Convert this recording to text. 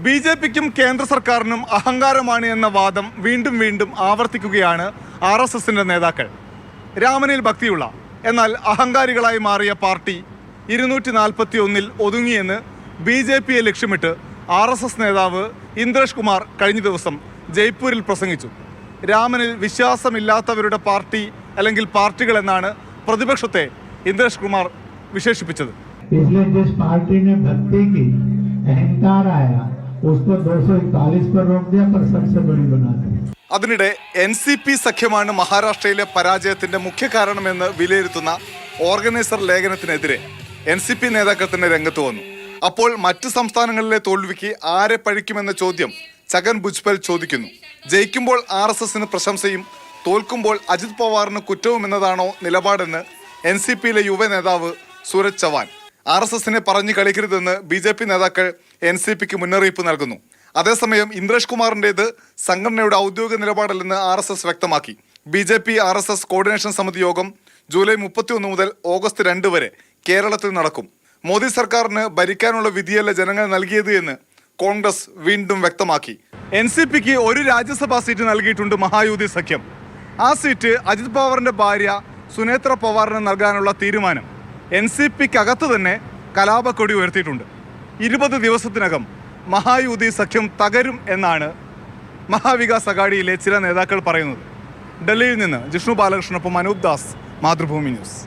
ബി.ജെ.പിക്കും കേന്ദ്ര സർക്കാരിനും അഹങ്കാരമാണ് എന്ന വാദം വീണ്ടും വീണ്ടും ആവർത്തിക്കുകയാണ് RSSന്റെ നേതാക്കൾ. രാമനിൽ ഭക്തിയുള്ള എന്നാൽ അഹങ്കാരികളായി മാറിയ പാർട്ടി 241 ഒതുങ്ങിയെന്ന് ബി.ജെ.പിയെ ലക്ഷ്യമിട്ട് RSS നേതാവ് ഇന്ദ്രേഷ് കുമാർ കഴിഞ്ഞ ദിവസം ജയ്പൂരിൽ പ്രസംഗിച്ചു. രാമനിൽ വിശ്വാസമില്ലാത്തവരുടെ പാർട്ടി അല്ലെങ്കിൽ പാർട്ടികൾ എന്നാണ് പ്രതിപക്ഷത്തെ ഇന്ദ്രേഷ് കുമാർ വിശേഷിപ്പിച്ചത്. അതിനിടെ NCP സഖ്യമാണ് മഹാരാഷ്ട്രയിലെ പരാജയത്തിന്റെ മുഖ്യ കാരണമെന്ന് വിലയിരുത്തുന്ന ഓർഗനൈസർ ലേഖനത്തിനെതിരെ NCP നേതാക്കൾ തന്നെ രംഗത്ത് വന്നു. അപ്പോൾ മറ്റു സംസ്ഥാനങ്ങളിലെ തോൽവിക്ക് ആരെ പഴിക്കുമെന്ന ചോദ്യം ഛഗൻ ഭുജ്ബൽ ചോദിക്കുന്നു. ജയിക്കുമ്പോൾ RSSന് പ്രശംസയും തോൽക്കുമ്പോൾ അജിത് പവാറിന് കുറ്റവും എന്നതാണോ നിലപാടെന്ന് NCPയിലെ യുവ നേതാവ് സൂരജ് ചവാൻ. RSSനെ പറഞ്ഞു കളിക്കരുതെന്ന് BJP നേതാക്കൾ NCPക്ക് മുന്നറിയിപ്പ് നൽകുന്നു. അതേസമയം ഇന്ദ്രേഷ് കുമാറിൻ്റേത് സംഘടനയുടെ ഔദ്യോഗിക നിലപാടല്ലെന്ന് RSS വ്യക്തമാക്കി. BJP RSS കോർഡിനേഷൻ സമിതി യോഗം ജൂലൈ 31 മുതൽ ഓഗസ്റ്റ് 2 വരെ കേരളത്തിൽ നടക്കും. മോദി സർക്കാരിന് ഭരിക്കാനുള്ള വിധിയല്ല ജനങ്ങൾ നൽകിയത് എന്ന് കോൺഗ്രസ് വീണ്ടും വ്യക്തമാക്കി. NCPക്ക് ഒരു രാജ്യസഭാ സീറ്റ് നൽകിയിട്ടുണ്ട് മഹായുതി സഖ്യം. ആ സീറ്റ് അജിത് പവാറിന്റെ ഭാര്യ സുനേത്ര പവാറിന് നൽകാനുള്ള തീരുമാനം NCPക്കകത്ത് തന്നെ കലാപക്കൊടി ഉയർത്തിയിട്ടുണ്ട്. 20 ദിവസത്തിനകം മഹായുതി സഖ്യം തകരും എന്നാണ് മഹാവികാസ് അഘാഡിയിലെ ചില നേതാക്കൾ പറയുന്നത്. ഡൽഹിയിൽ നിന്ന് ജിഷ്ണു ബാലകൃഷ്ണനൊപ്പം അനൂപ് ദാസ്, മാതൃഭൂമി ന്യൂസ്.